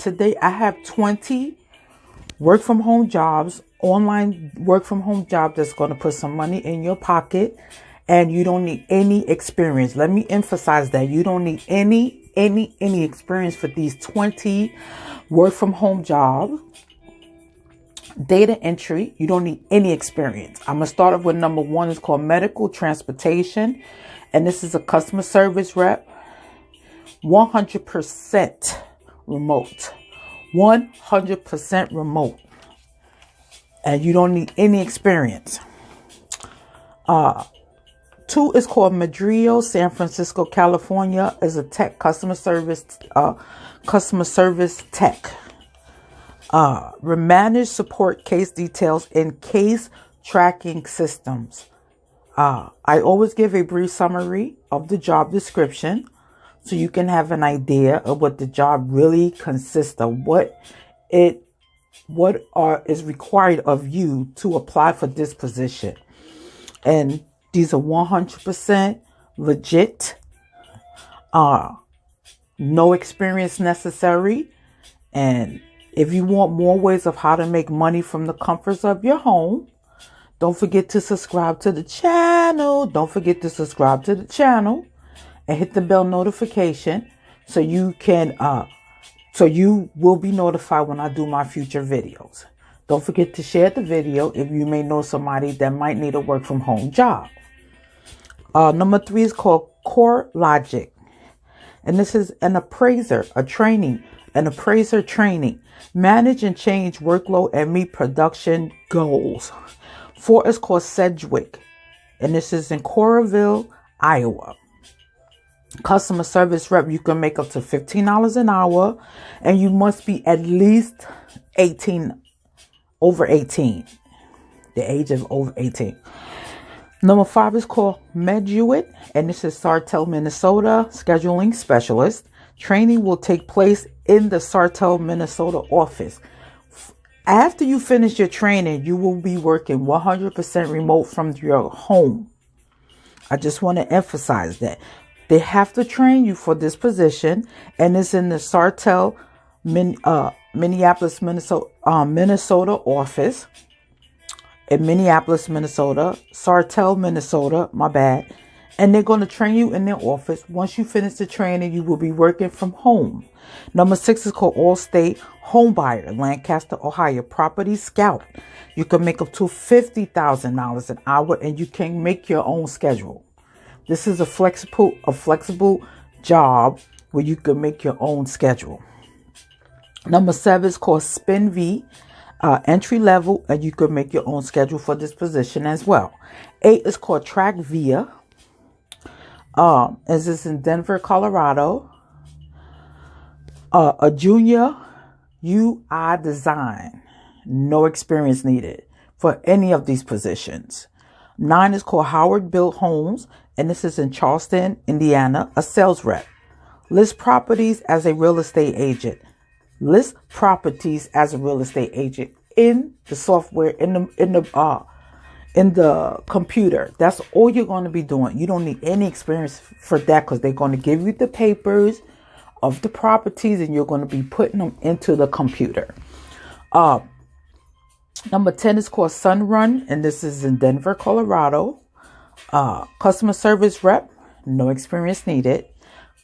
today I have 20 work from home jobs, online work from home job that's going to put some money in your pocket, and you don't need any experience. Let me emphasize that you don't need any experience for these 20 work from home jobs. Data entry, you don't need any experience. I'm going to start off with number 1. It's called medical transportation. And this is a customer service rep. 100% remote. 100% remote. And you don't need any experience. 2 is called Medrio San Francisco, California. Is a tech customer service tech. Manage support case details and case tracking systems. I always give a brief summary of the job description so you can have an idea of what the job really consists of, what is required of you to apply for this position. And these are 100% legit. No experience necessary. And if you want more ways of how to make money from the comforts of your home, don't forget to subscribe to the channel. And hit the bell notification so you will be notified when I do my future videos. Don't forget to share the video if you may know somebody that might need a work from home job. Number 3 is called CoreLogic. And this is an appraiser trainee. Manage and change workload and meet production goals. 4 is called Sedgwick. And this is in Coralville, Iowa. Customer service rep, you can make up to $15 an hour. And you must be at least over 18. The age of over 18. Number 5 is called Meduit. And this is Sartell, Minnesota, scheduling specialist. Training will take place in the Sartell, Minnesota office. After you finish your training, you will be working 100% remote from your home. I just want to emphasize that. They have to train you for this position, and it's in the Sartell, Minneapolis, Minnesota office. In Minneapolis, Minnesota, Sartell, Minnesota, my bad. And they're going to train you in their office. Once you finish the training, you will be working from home. Number 6 is called Allstate Homebuyer, Lancaster, Ohio, Property Scout. You can make up to $50,000 an hour, and you can make your own schedule. This is a flexible job where you can make your own schedule. Number 7 is called Spinvi, entry level, and you can make your own schedule for this position as well. 8 is called TrackVia. This is in Denver, Colorado. A junior UI design. No experience needed for any of these positions. 9 is called Howard Built Homes, and this is in Charlestown, Indiana, a sales rep. List properties as a real estate agent. In the software, in the computer. That's all you're going to be doing. You don't need any experience for that because they're going to give you the papers of the properties and you're going to be putting them into the computer. Number 10 is called Sunrun, and this is in Denver, Colorado. Customer service rep, no experience needed.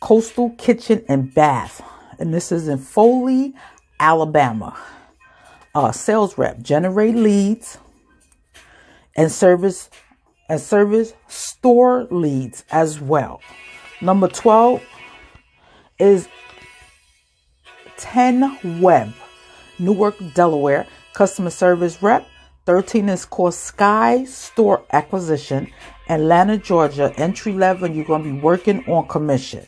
Coastal Kitchen and Bath, and this is in Foley, Alabama. Sales rep, generate leads and service store leads as well. Number 12 is 10 Web, Newark, Delaware, customer service rep. 13 is called Sky Store Acquisition, Atlanta, Georgia, entry level. You're going to be working on commission.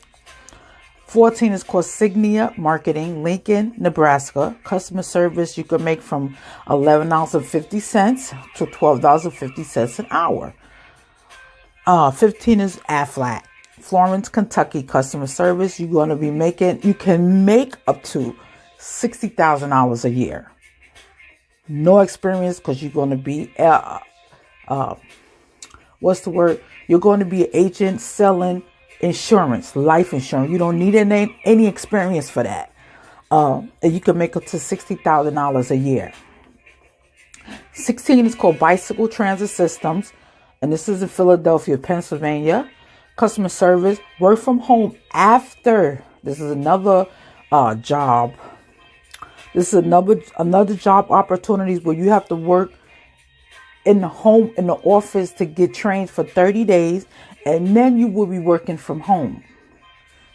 14 is called Signia Marketing, Lincoln, Nebraska. Customer service, you can make from $11.50 to $12.50 an hour. 15 is Aflac, Florence, Kentucky. Customer service, you can make up to $60,000 a year. No experience because you're going to be, You're going to be an agent selling insurance, life insurance. You don't need any experience for that. And you can make up to $60,000 a year. 16 is called Bicycle Transit Systems, and this is in Philadelphia, Pennsylvania. Customer service, work from home after. This is another job. This is another job opportunities where you have to work in the office to get trained for 30 days, and then you will be working from home.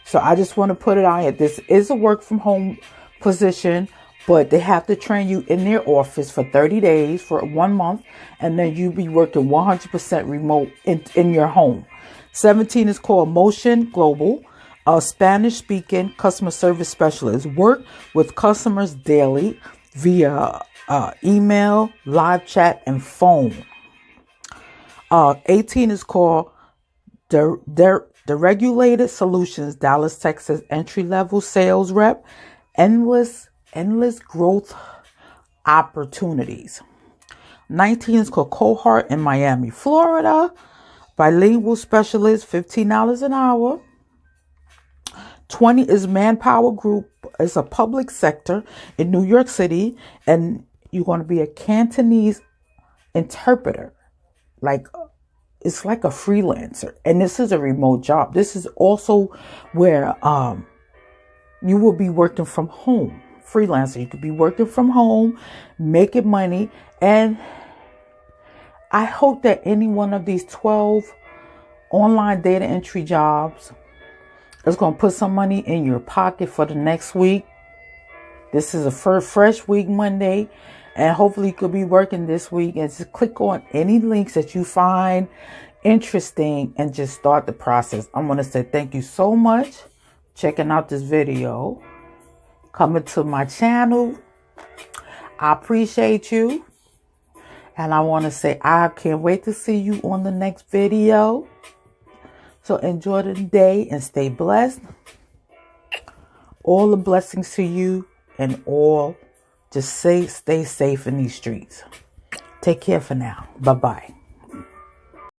So I just want to put it out here. This is a work from home position, but they have to train you in their office for 30 days for 1 month, and then you'll be working 100% remote in your home. 17 is called Motion Global, a Spanish speaking customer service specialist. Work with customers daily via email, live chat, and phone. 18 is called the Regulated Solutions, Dallas, Texas, entry-level sales rep, endless growth opportunities. 19 is called Cohort in Miami, Florida, bilingual specialist, $15 an hour. 20 is Manpower Group. It's a public sector in New York City, and you're going to be a Cantonese interpreter. It's like a freelancer, and this is a remote job. This is also where you will be working from home. Freelancer, you could be working from home, making money, and I hope that any one of these 12 online data entry jobs is going to put some money in your pocket for the next week. This is a fresh week, Monday, and hopefully you could be working this week. And just click on any links that you find interesting and just start the process. I'm going to say thank you so much for checking out this video, coming to my channel. I appreciate you. And I want to say I can't wait to see you on the next video. So enjoy the day and stay blessed. All the blessings to you, and all just stay safe in these streets. Take care for now. Bye-bye.